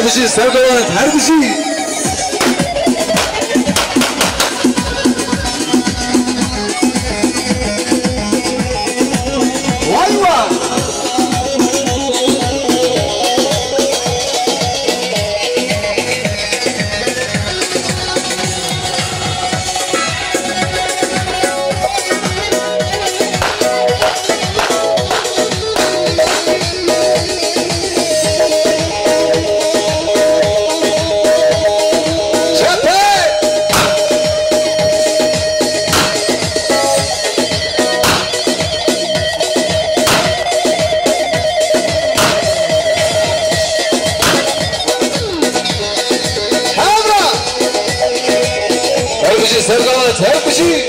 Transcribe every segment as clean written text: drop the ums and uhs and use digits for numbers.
بشي سردوات هر بشي سردوات هر بشي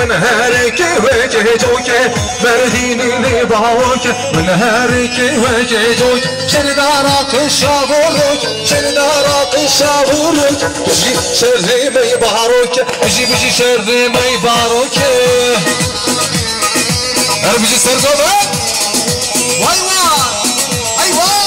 ونهارك وجهك مرديني لباوك ونهارك وجهك شردارك شابورك شردارك شابورك بشي شر ما يبارك بشي شر ما يبارك انا بشي سردوبة واي واي ايوه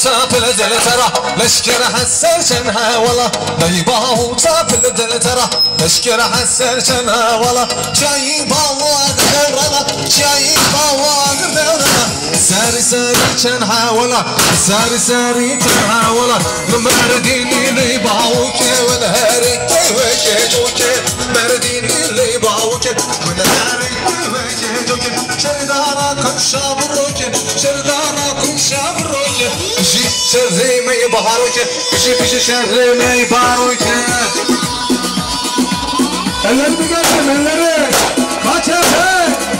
صاب الدلترة لشكر حسر شنها والله نيباه صاب الدلترة لشكر حسر شنها والله شاي باواق درنا شاي باواق درنا ساري ساري شنها والله ساري ساري شنها والله مرديني نيباوك ونهارك وجهك مرديني نيباوك ونهارك وجهك شردارك شابروك شردارك شابروك بشي شر ما يبهروك بشي شر ما يبهروك اللي بقدم اللي ما تشافك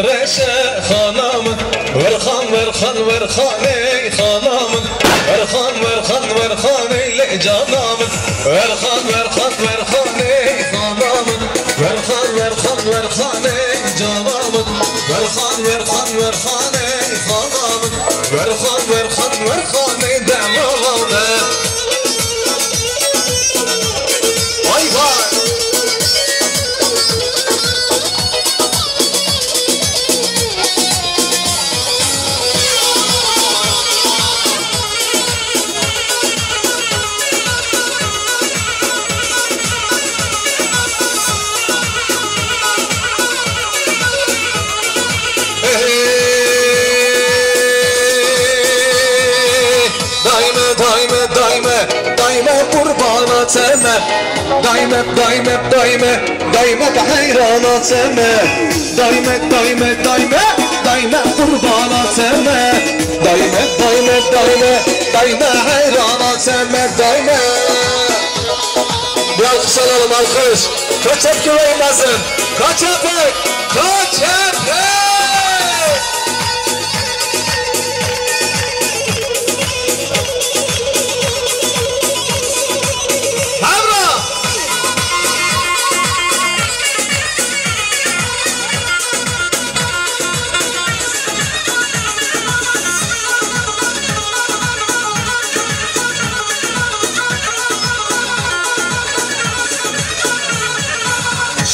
مغرشه خانم ورخان ورخان ورخانه خانم ورخان ورخان ورخانه لجانم ورخان ورخان ورخانه خانم ورخان ورخان ورخانه جانم ورخان ورخان ورخانه خانم ورخان ورخان ورخانه دماغم وای وای دايما قرباناتنا دايما بحيراناتنا دايما قرباناتنا دايما حيراناتنا دايما biraz kısalalım alkış kaçak güveymezsin kaçapek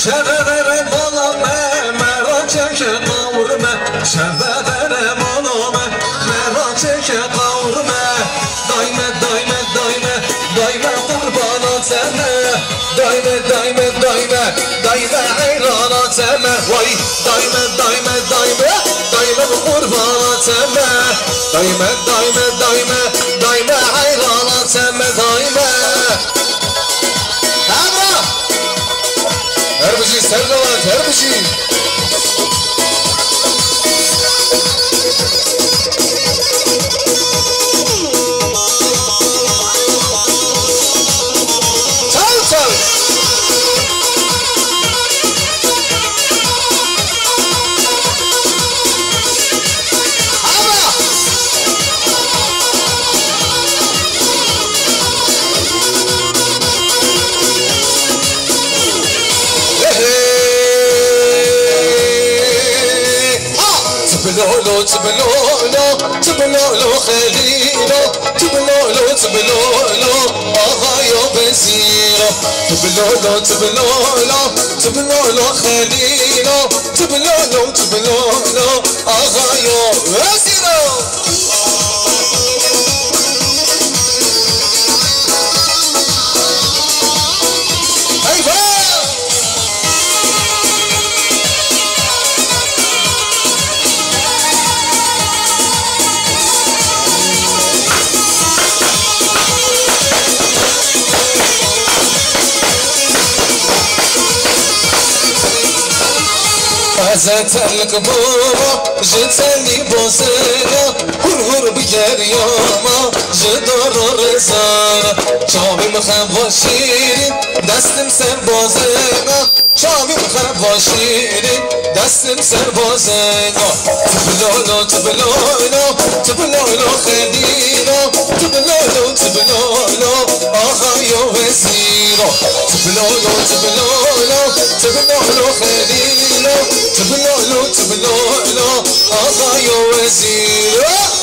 Şebeverem olame, merak çeke kavurme. Şebeverem olame, merak çeke kavurme. Daime kurban ateme. Daime hayran ateme. Vay, daime kurban ateme. Daime hayran ateme. Her bir şey sevdalar, her bir şey. Çal. تبلولو خليلو تبلولو آغايو بزيرو تبلولو خليلو تبلولو آغايو بزيرو زتلك بابا جتني بوسنا هر بجرياما جدار رزانا شامي مخم وشيرين دستم سر بازنا شامي مخم وشيرين دستم سر بازنا تبلولو خدينا تبلولو آخايو وزيرو تبلولو خدينا تبلولو آخايو وزيرو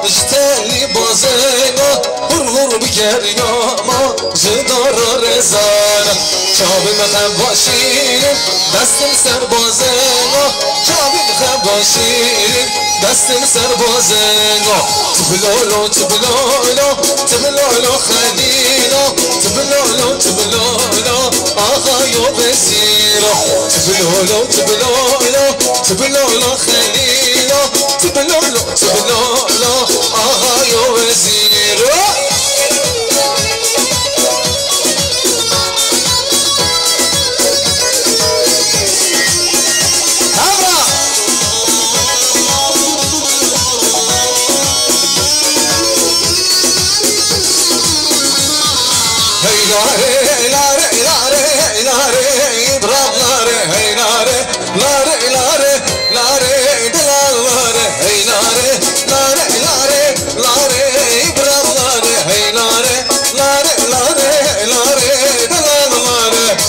جتالي بازينا هر بجرياما جدار رزانا شابي مخباشين دستم سر بازينا شابي مخباشين دستم سر بازينا تبلولو خلينا تبلولو تبلولو تبلولو تبلولو خليلو تبلولو تبلولو آقای وزیر لاره لاره لاره لاره برام لاره هی لاره لاره لاره لاره دلال لاره هی لاره لاره لاره لاره برام لاره هی لاره لاره لاره لاره دلال لاره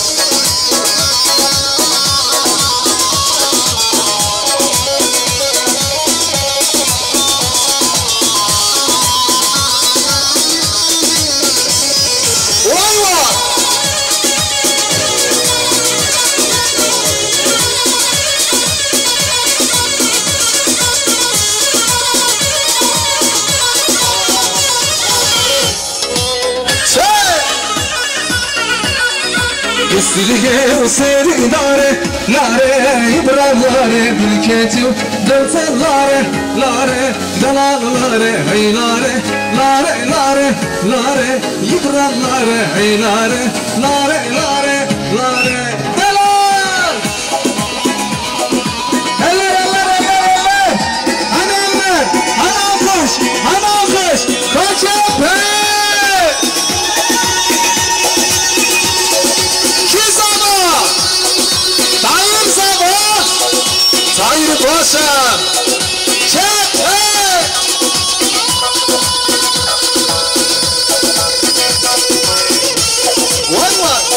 Üstüge seni lare lare İbrahim lare Bilketiyo dönsen lare lare Dalal lare hey lare lare lare lare İbrahim lare hey lare lare lare lare Dalal Eller eller eller eller Hani eller Hani alkış Hani alkış Koçepe Tahir Paşa Çete Valla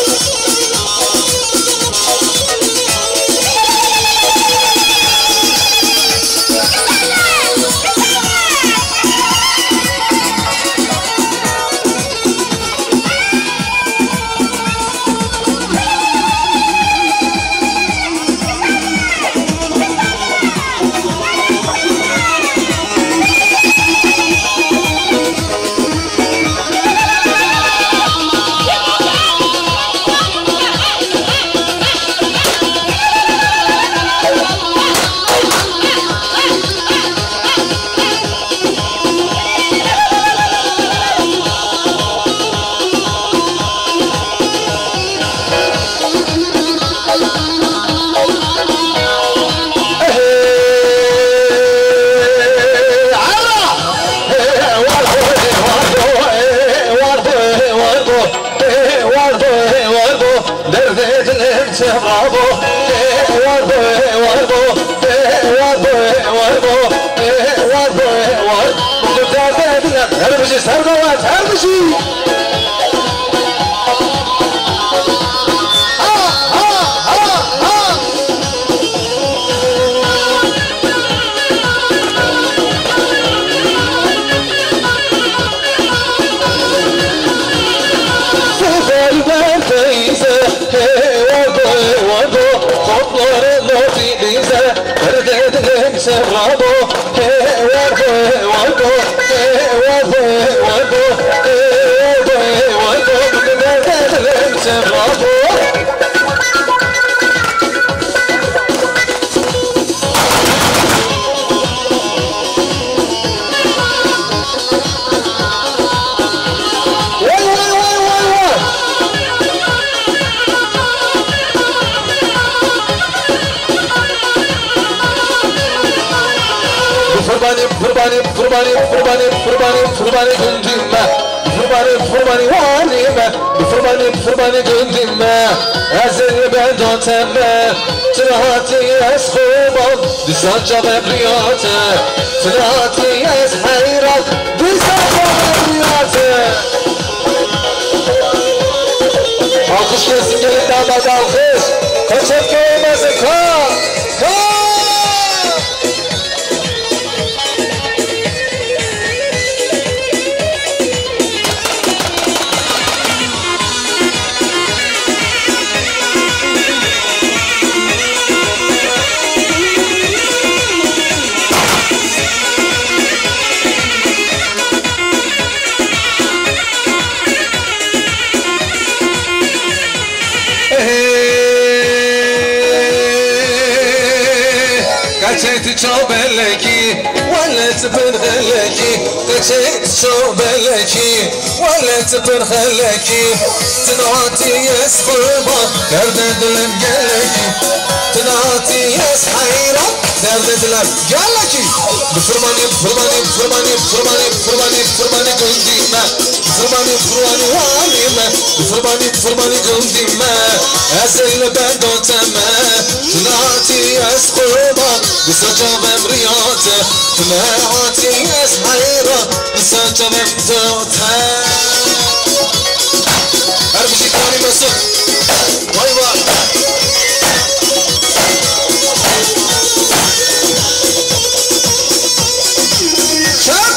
Furbani gündümme Furbani vanime Furbani gündümme Ezeli ben dotemme Tırahati es khubam Disanca bebriyate Tırahati es hayrat Disanca bebriyate Alkış gelsin gelin damat alkış Kaçak köyümüzü kal شوبلكي ولا تبنغلكي تجيت شوبلكي ولا تبنغلكي تنعطي يسخربا دردد لمقلكي تنعطي يسحيرا دردد لمقلكي بفرماني بفرماني بفرماني بفرماني بفرماني بفرماني قنديمة بفرماني بفرماني وانيمة بفرماني بفرماني قنديمة أزل بندو تما تنعطي يسخربا بسجا بمريات تنعطي يسحيرا بسجا بمدوتا أربشي كوني مسك واي واي شاب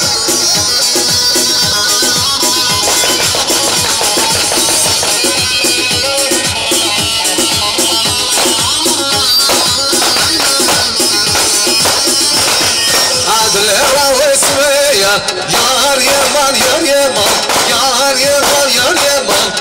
عادل راوي سويا يار يمان يار يمان يار يمان يار يمان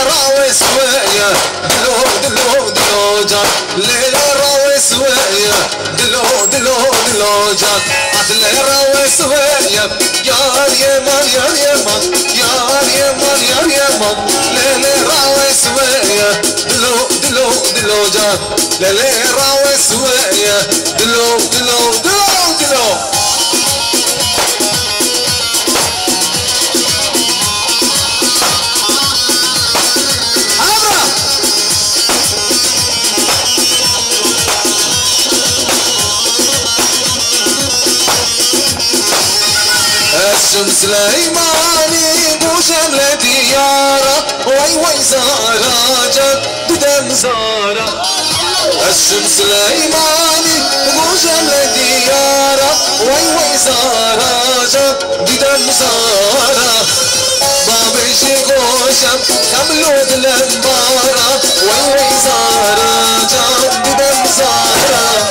راوي سويا دلو دلو دلو جان ليلة راوي سويا دلو دلو دلو جان عادل راوي سويا يار يمان يار يمان يار يمان يار يمان ليلة راوي سويا دلو دلو دلو جان ليلة راوي سويا دلو دلو دلو دلو الشمس سليماني بوشم لديارة وي وي زارة جدد زارة الشمس سليماني بوشم لديارة وي وي زارة جدد زارة بابي شيخوشم كملود لمبارة وي وي زارة جدد زارة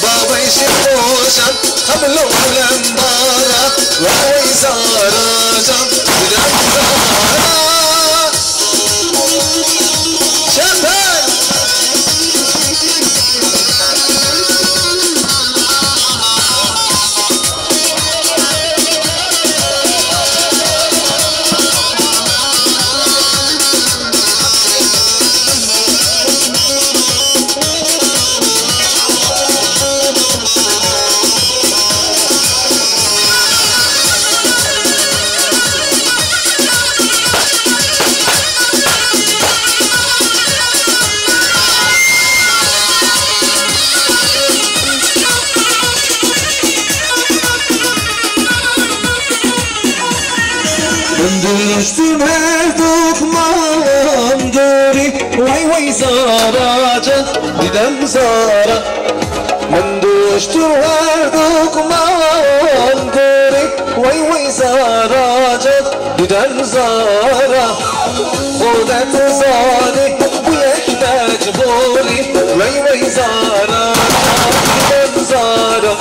بابي شيخوشم كملود لمبارة وي زارة جدد زارة شباب Düştüm her dokmağım duri Vay vay zaraca didem zara Ben düştüm her dokmağım duri Vay vay zaraca didem zara Kudet zari bu yek mecburi Vay vay zaraca didem zara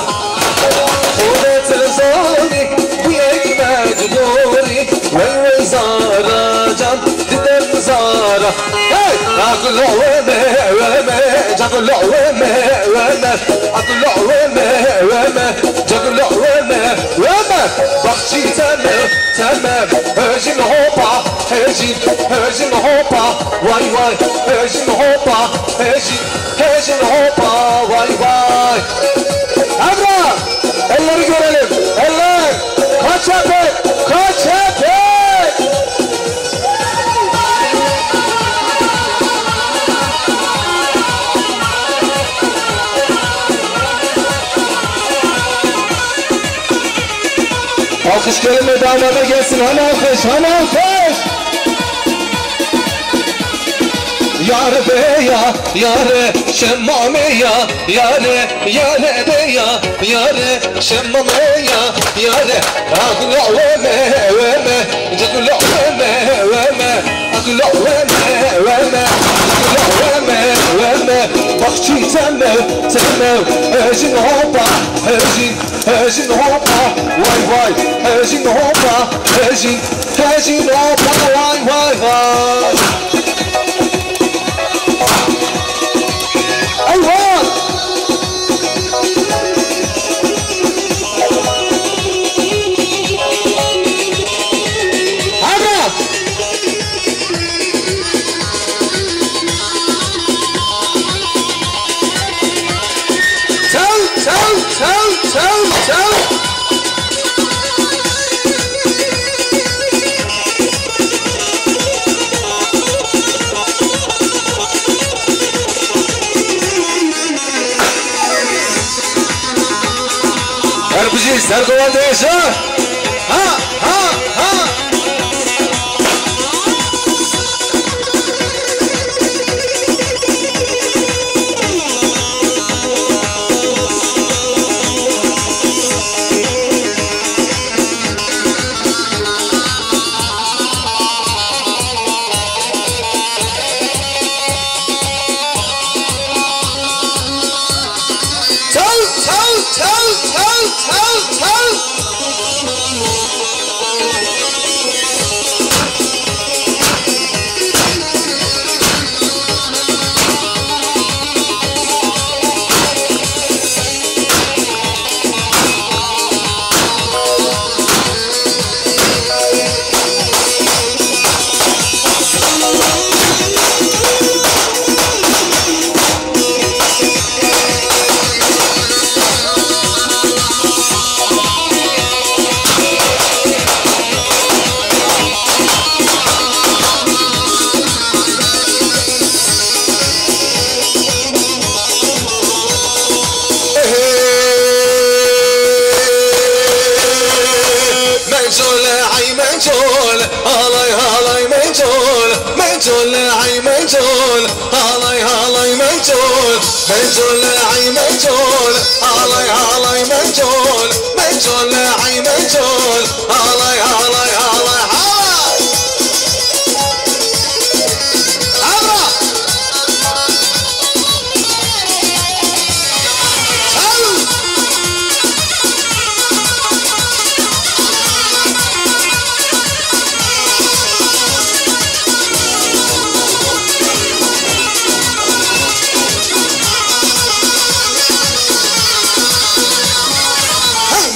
Kudet zari bu yek mecburi وي وي زارة جان ددم زارة هاي أقلع وما وما جاقلع وما وما أقلع وما وما جاقلع وما وما بختي تمام تمام هجين هوبا هجين هجين هوبا واي واي هجين هوبا هجين هوبا واي واي أبرا الله يقولهم الله كاتشابك كاتشابك Alkış kelime damada gelsin, hani alkış, hani alkış. Yar be ya, yare şemmame ya, yare be ya, yare şemmame ya, yare akla veme veme, cakla veme veme, akla veme veme, akla veme veme. Bakçı temel, hejin hopa, hejin hopa, vay vay, hejin hopa, hejin hopa, vay vay vay. سرقوا ديشة ها ها ها منجول عي منجول هالاي هالاي منجول منجول عي منجول هالاي هالاي منجول منجول عي منجول هالاي هالاي هالاي هالاي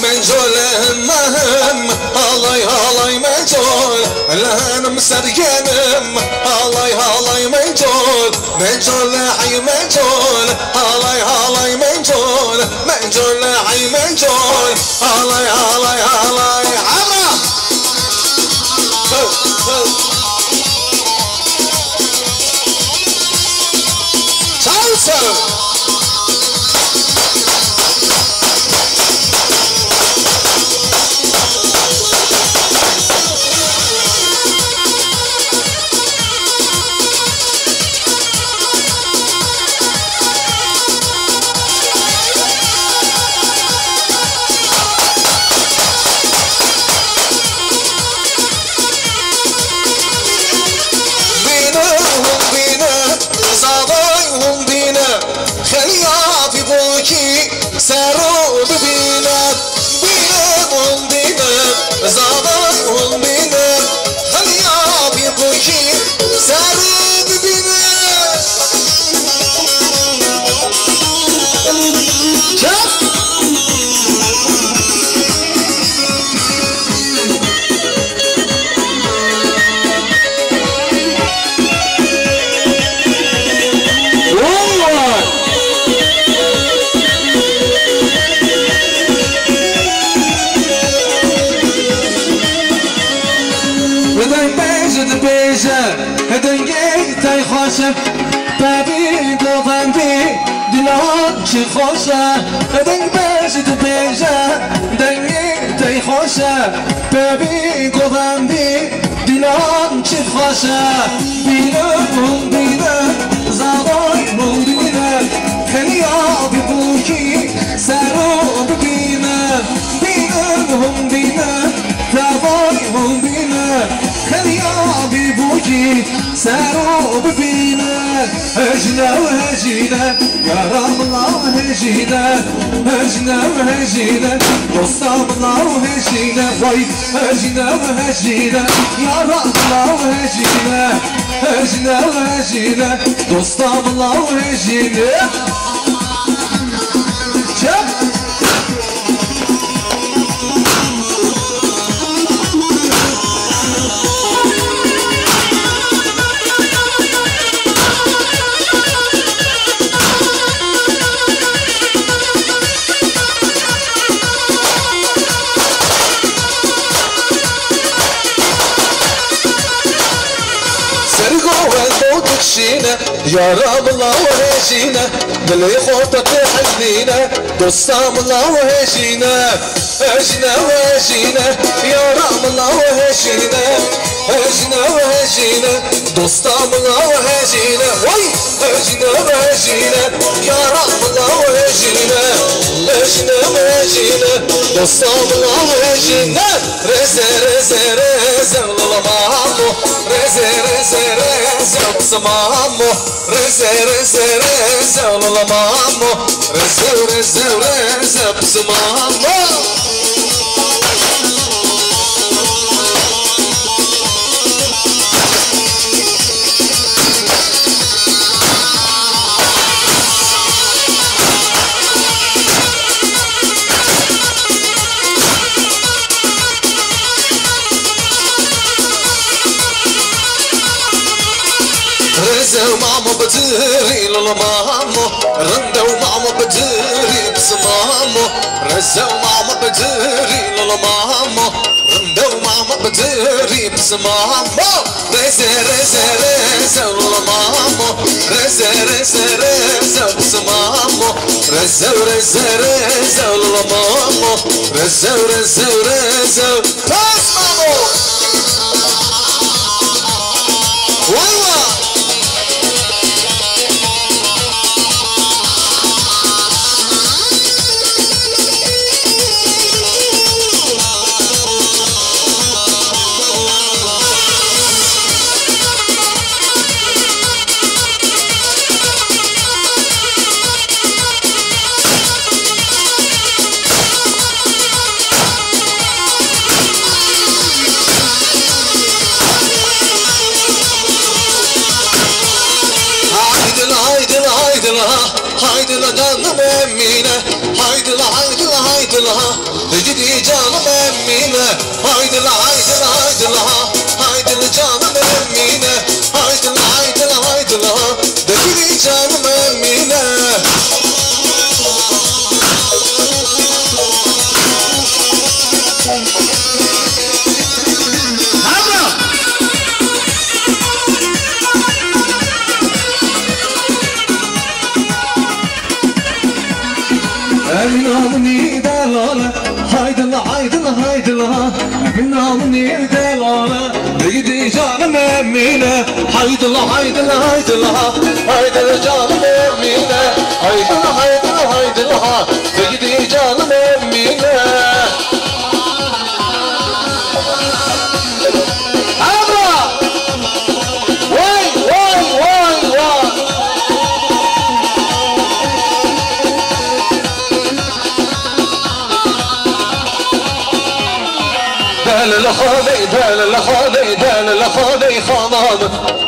منجول هم هالاي هالاي منجول الهنا مسريانم هالاي هالاي منجول منجول حي منجول هالاي هالاي منجول منجول حي منجول هالاي هالاي هالاي عمرا سو ساروا ببينا بينا بينا زادوا بينا خليا بيبوكي ساروا ببينا شاف هدنگی تای خوشه بابی گفتم بی دلان چی خوشه هدنگ بشه تو بیشه هدنگی تای خوشه بابی گفتم بی دلان چی خوشه بینم بینم زادای بودینم خیلی آبی بوکی سرو ببینم بینم بینم زادای بودینم خیلی آبی بوکی سرو ببینم هجنه و هجینه یارم الله هجینه هجنه و هجینه دوستم الله هجینه وای هجنه و هجینه یارم الله هجینه هجنه و هجینه دوستم الله هجینه وهشينا يا رب الله وهشينا باللي خطة تحلينا دوستام الله وهشينا هشنا وهشينا يا رب الله وهشينا هشنا وهشينا دوستام الله وهشينا وي هشنا وهشينا يا رب الله وهشينا هشنا وهشينا دوستام الله وهشينا رزا رزا رزا الله مامو رزا رزا رزا بسمامو رزا رزا رزا الله مامو رزا رزا رزا بسمامو رزو مامو بدري لولا مامو رندو مامو بدري بسمامو رزو مامو بدري لولا مامو رندو مامو بدري بسمامو رزا رزا رزا لولا مامو رزا رزا رزا بسمامو رزا رزا رزا لولا مامو رزا رزا رزا بس مامو والله هايد لا جانب أمينة هايد لا هايد لا هايد لا تجدي جانب أمينة هايد لا هايد لا هايد لا هايد لا جانب أمينة هايد لا هايد لا هايد لا تجدي جانب أمينة أمني دلالة هايد الله هايد الله هايد الله أمني دلالة بيدي جان مأمينة هايد الله هايد الله هايد الله هايد الله جان مأمينة هايد الله هايد الله هايد الله بيدي جان مأمينة دال الخالي دال الخالي دال الخالي خانام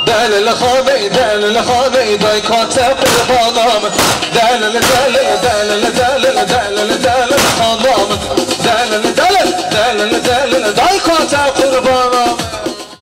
دال الخالي دال الخالي داي كاتب الخانام دال دال دال دال دال دال خانام دال دال دال دال داي كاتب الخانام